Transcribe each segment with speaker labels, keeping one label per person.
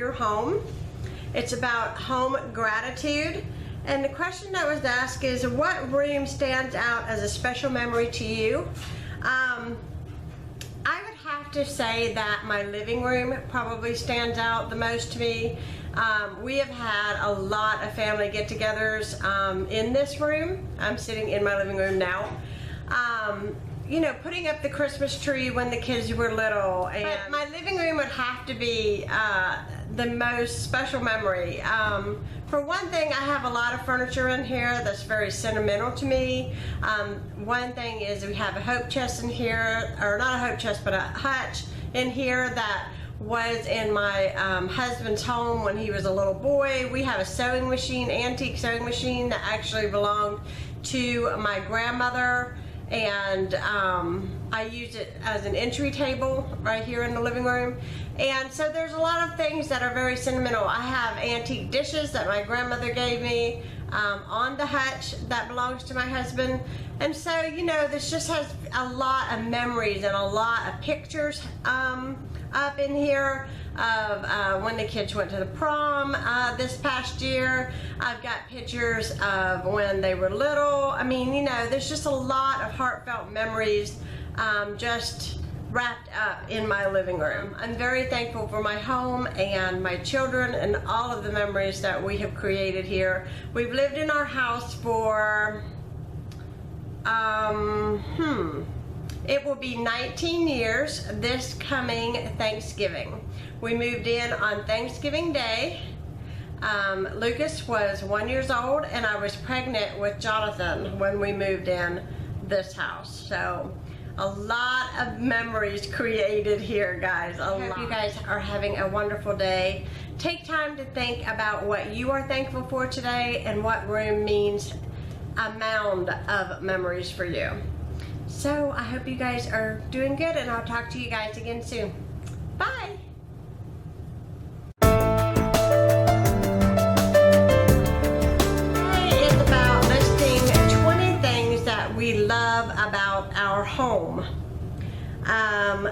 Speaker 1: your home. It's about home gratitude. And the question that was asked is, what room stands out as a special memory to you? I would have to say that my living room probably stands out the most to me. We have had a lot of family get-togethers in this room. I'm sitting in my living room now. You know, putting up the Christmas tree when the kids were little. And my living room would have to be the most special memory. For one thing, I have a lot of furniture in here that's very sentimental to me. One thing is we have a hope chest in here, or not a hope chest, but a hutch in here that was in my husband's home when he was a little boy. We have a sewing machine, antique sewing machine that actually belonged to my grandmother, and I use it as an entry table right here in the living room. And so there's a lot of things that are very sentimental. I have antique dishes that my grandmother gave me on the hutch that belongs to my husband. And so, you know, this just has a lot of memories and a lot of pictures up in here of when the kids went to the prom this past year. I've got pictures of when they were little. I mean, you know, there's just a lot of heartfelt memories just wrapped up in my living room. I'm very thankful for my home and my children and all of the memories that we have created here. We've lived in our house for it will be 19 years this coming Thanksgiving. We moved in on Thanksgiving Day. Lucas was 1 year old and I was pregnant with Jonathan when we moved in this house. So a lot of memories created here, guys. I hope you guys are having a wonderful day. Take time to think about what you are thankful for today and what room means a mound of memories for you. So I hope you guys are doing good, and I'll talk to you guys again soon. Bye. Today is about listing 20 things that we love about our home.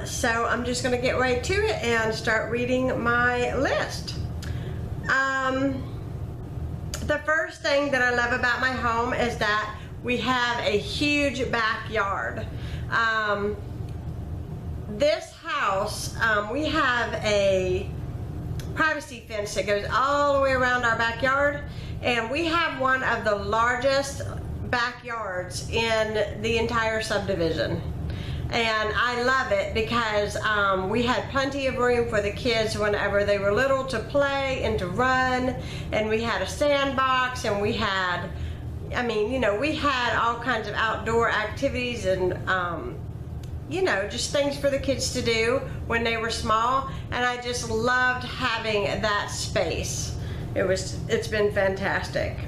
Speaker 1: So I'm just gonna get right to it and start reading my list. The first thing that I love about my home is that we have a huge backyard. This house, we have a privacy fence that goes all the way around our backyard, and we have one of the largest backyards in the entire subdivision. And I love it because we had plenty of room for the kids whenever they were little to play and to run, and we had a sandbox, and we had, I mean, you know, we had all kinds of outdoor activities and you know, just things for the kids to do when they were small, and I just loved having that space. It's been fantastic.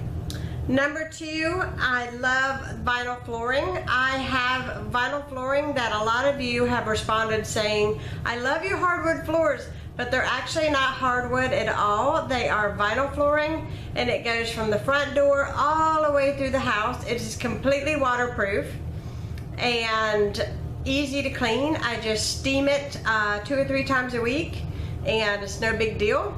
Speaker 1: Number 2, I love vinyl flooring. I have vinyl flooring that a lot of you have responded saying, I love your hardwood floors, but they're actually not hardwood at all. They are vinyl flooring, and it goes from the front door all the way through the house. It is completely waterproof and easy to clean. I just steam it 2 or 3 times a week, and it's no big deal.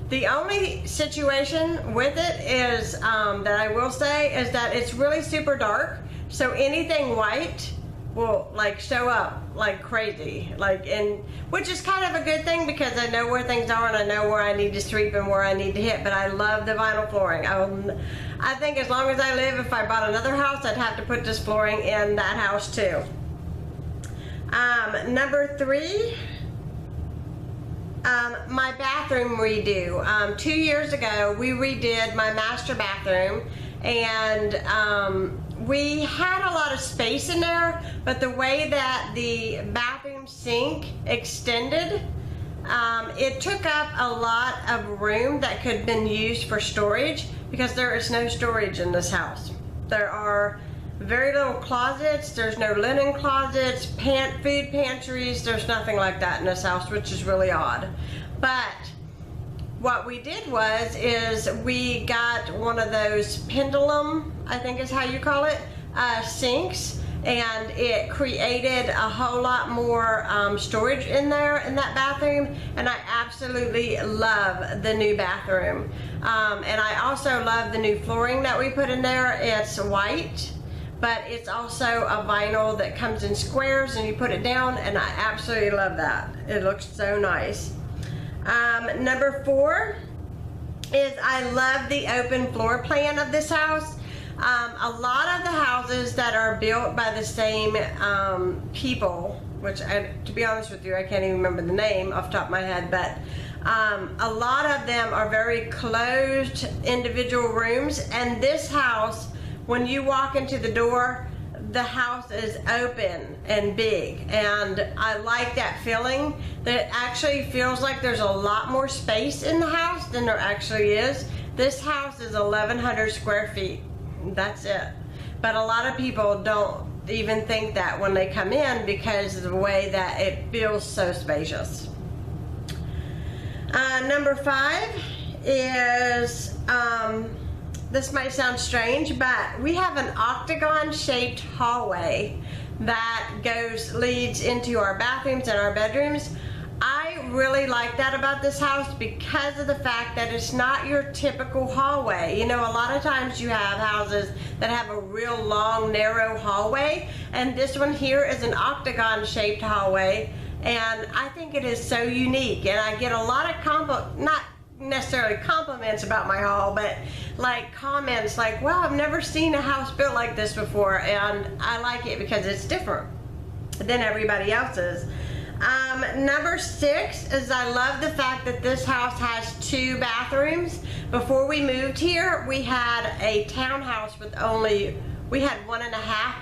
Speaker 1: The only situation with it is that I will say is that it's really super dark, so anything white will like show up like crazy, which is kind of a good thing because I know where things are and I know where I need to sweep and where I need to hit. But I love the vinyl flooring. I think as long as I live, if I bought another house, I'd have to put this flooring in that house too. Number 3, my bathroom redo. 2 years ago, we redid my master bathroom, and we had a lot of space in there, but the way that the bathroom sink extended, it took up a lot of room that could have been used for storage, because there is no storage in this house. There are very little closets, there's no linen closets, food pantries, there's nothing like that in this house, which is really odd. But what we did is we got one of those pendulum, I think is how you call it, sinks, and it created a whole lot more storage in there in that bathroom, and I absolutely love the new bathroom. And I also love the new flooring that we put in there. It's white, but it's also a vinyl that comes in squares and you put it down, and I absolutely love that. It looks so nice. Number 4 is I love the open floor plan of this house. A lot of the houses that are built by the same people, which to be honest with you, I can't even remember the name off the top of my head, but a lot of them are very closed individual rooms, and this house, when you walk into the door, the house is open and big, and I like that feeling. That it actually feels like there's a lot more space in the house than there actually is. This house is 1,100 square feet. That's it. But a lot of people don't even think that when they come in because of the way that it feels so spacious. Number 5 is, this might sound strange, but we have an octagon shaped hallway that leads into our bathrooms and our bedrooms. I really like that about this house because of the fact that it's not your typical hallway. You know, a lot of times you have houses that have a real long, narrow hallway, and this one here is an octagon shaped hallway, and I think it is so unique, and I get a lot of not necessarily compliments about my hall, but like comments like, wow, I've never seen a house built like this before, and I like it because it's different than everybody else's. Number 6 is I love the fact that this house has 2 bathrooms. Before we moved here, we had a townhouse with we had 1.5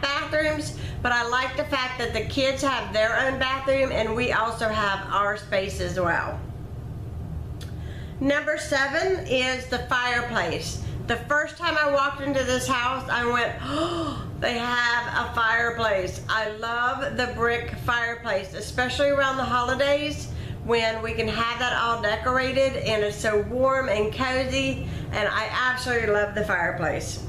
Speaker 1: bathrooms, but I like the fact that the kids have their own bathroom and we also have our space as well. Number 7 is the fireplace. The first time I walked into this house, I went, oh, they have a fireplace. I love the brick fireplace, especially around the holidays when we can have that all decorated and it's so warm and cozy, and I absolutely love the fireplace.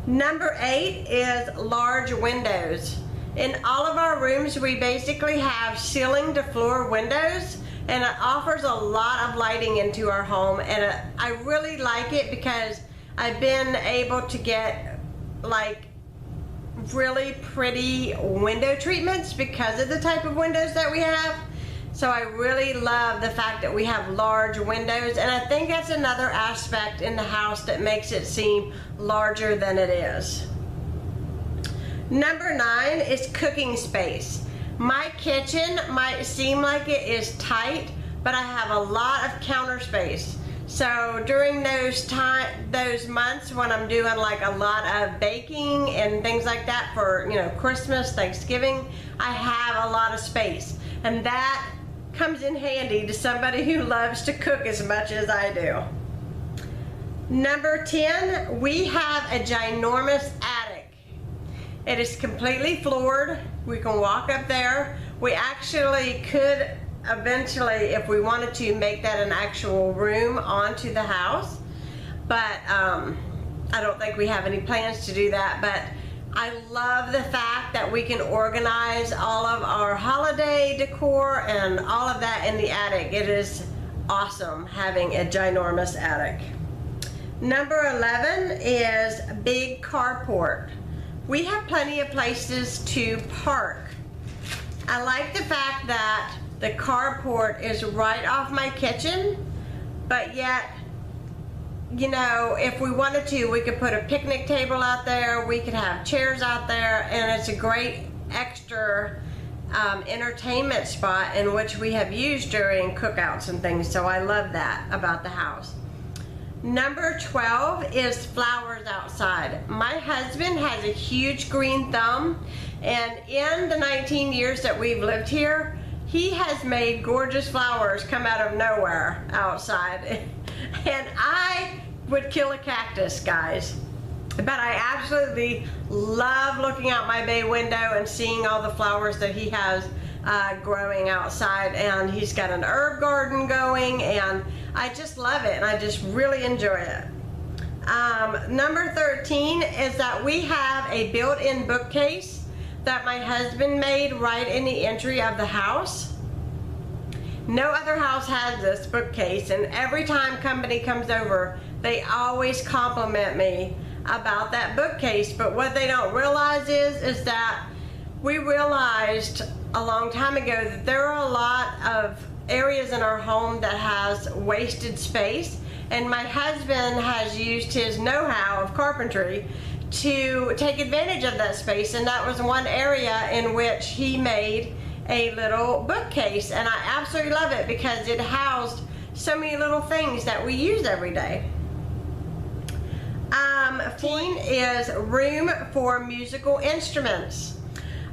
Speaker 1: Number 8 is large windows. In all of our rooms, we basically have ceiling to floor windows, and it offers a lot of lighting into our home, and I really like it because I've been able to get like really pretty window treatments because of the type of windows that we have. So I really love the fact that we have large windows, and I think that's another aspect in the house that makes it seem larger than it is. Number 9 is cooking space. My kitchen might seem like it is tight, but I have a lot of counter space. So during those months when I'm doing like a lot of baking and things like that for, you know, Christmas, Thanksgiving, I have a lot of space, and that comes in handy to somebody who loves to cook as much as I do. Number 10, we have a ginormous attic. It is completely floored. We can walk up there. We actually could eventually, if we wanted to, make that an actual room onto the house, but I don't think we have any plans to do that. But I love the fact that we can organize all of our holiday decor and all of that in the attic. It is awesome having a ginormous attic. Number 11 is big carport. We have plenty of places to park. I like the fact that the carport is right off my kitchen, but yet, you know, if we wanted to, we could put a picnic table out there, we could have chairs out there, and it's a great extra entertainment spot in which we have used during cookouts and things, so I love that about the house. Number 12 is flowers outside. My husband has a huge green thumb, and in the 19 years that we've lived here, he has made gorgeous flowers come out of nowhere outside. And I would kill a cactus, guys. But I absolutely love looking out my bay window and seeing all the flowers that he has growing outside. And he's got an herb garden going, and I just love it, and I just really enjoy it. Number 13 is that we have a built-in bookcase that my husband made right in the entry of the house. No other house has this bookcase, and every time company comes over, they always compliment me about that bookcase. But what they don't realize is that we realized a long time ago that there are a lot of areas in our home that has wasted space, and my husband has used his know-how of carpentry to take advantage of that space, and that was one area in which he made a little bookcase, and I absolutely love it because it housed so many little things that we use every day. 14 is room for musical instruments.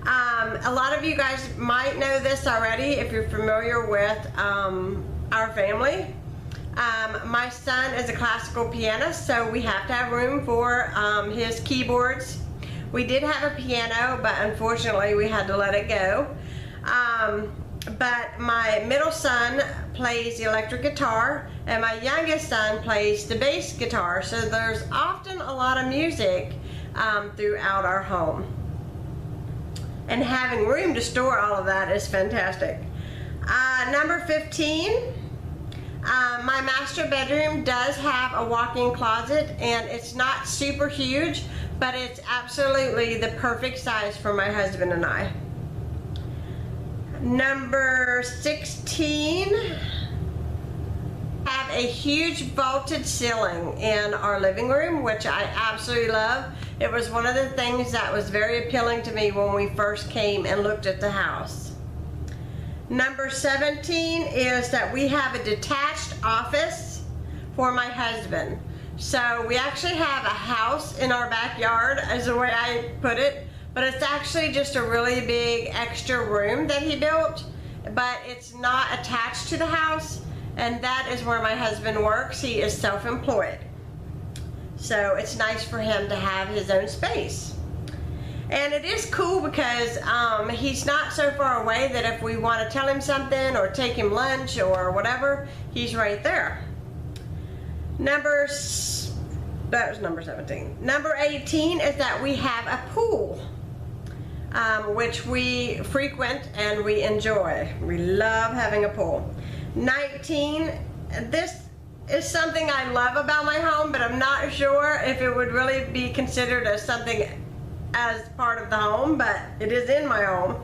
Speaker 1: A lot of you guys might know this already if you're familiar with our family. My son is a classical pianist, so we have to have room for his keyboards. We did have a piano, but unfortunately we had to let it go. But my middle son plays the electric guitar, and my youngest son plays the bass guitar, so there's often a lot of music throughout our home. And having room to store all of that is fantastic. Number 15, my master bedroom does have a walk-in closet, and it's not super huge, but it's absolutely the perfect size for my husband and I. Number 16, have a huge vaulted ceiling in our living room, which I absolutely love. It was one of the things that was very appealing to me when we first came and looked at the house. Number 17 is that we have a detached office for my husband. So we actually have a house in our backyard, is the way I put it, but it's actually just a really big extra room that he built, but it's not attached to the house, and that is where my husband works. He is self-employed. So it's nice for him to have his own space. And it is cool because he's not so far away that if we want to tell him something or take him lunch or whatever, he's right there. That was number 17. Number 18 is that we have a pool, which we frequent and we enjoy. We love having a pool. 19, this is something I love about my home, but I'm not sure if it would really be considered as something as part of the home, but it is in my home.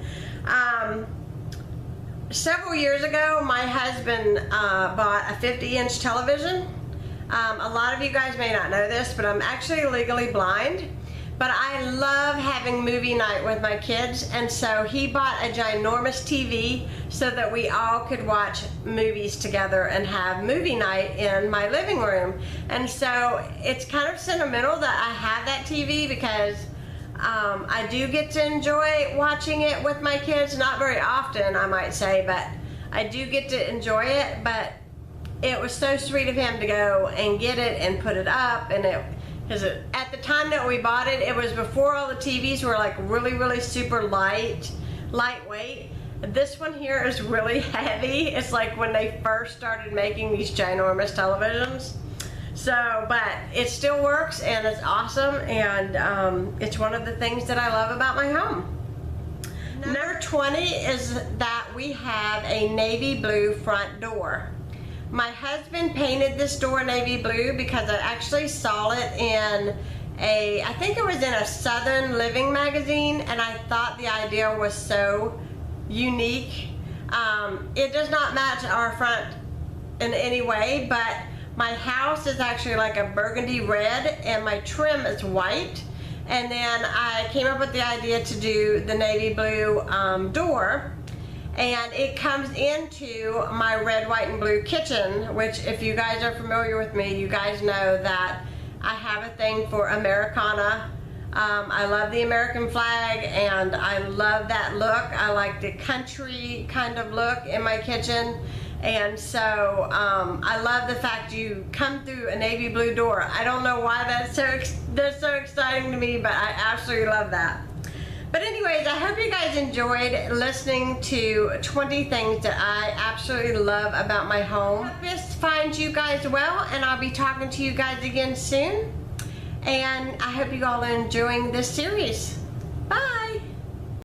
Speaker 1: Several years ago, my husband bought a 50-inch television. A lot of you guys may not know this, but I'm actually legally blind. But I love having movie night with my kids, and so he bought a ginormous TV so that we all could watch movies together and have movie night in my living room. And so it's kind of sentimental that I have that TV because I do get to enjoy watching it with my kids. Not very often, I might say, but I do get to enjoy it. But it was so sweet of him to go and get it and put it up, and at the time that we bought it, it was before all the TVs were like really super lightweight. This one here is really heavy. It's like when they first started making these ginormous televisions. So, but it still works and it's awesome, and it's one of the things that I love about my home. Number 20 is that we have a navy blue front door. My husband painted this door navy blue because I actually saw it in I think it was in a Southern Living magazine, and I thought the idea was so unique. It does not match our front in any way, but my house is actually like a burgundy red and my trim is white. And then I came up with the idea to do the navy blue door. And it comes into my red, white, and blue kitchen, which if you guys are familiar with me, you guys know that I have a thing for Americana. I love the American flag, and I love that look. I like the country kind of look in my kitchen. And so I love the fact you come through a navy blue door. I don't know why that's so exciting to me, but I absolutely love that. But anyways, I hope you guys enjoyed listening to 20 things that I absolutely love about my home. I hope this finds you guys well, and I'll be talking to you guys again soon. And I hope you all are enjoying this series.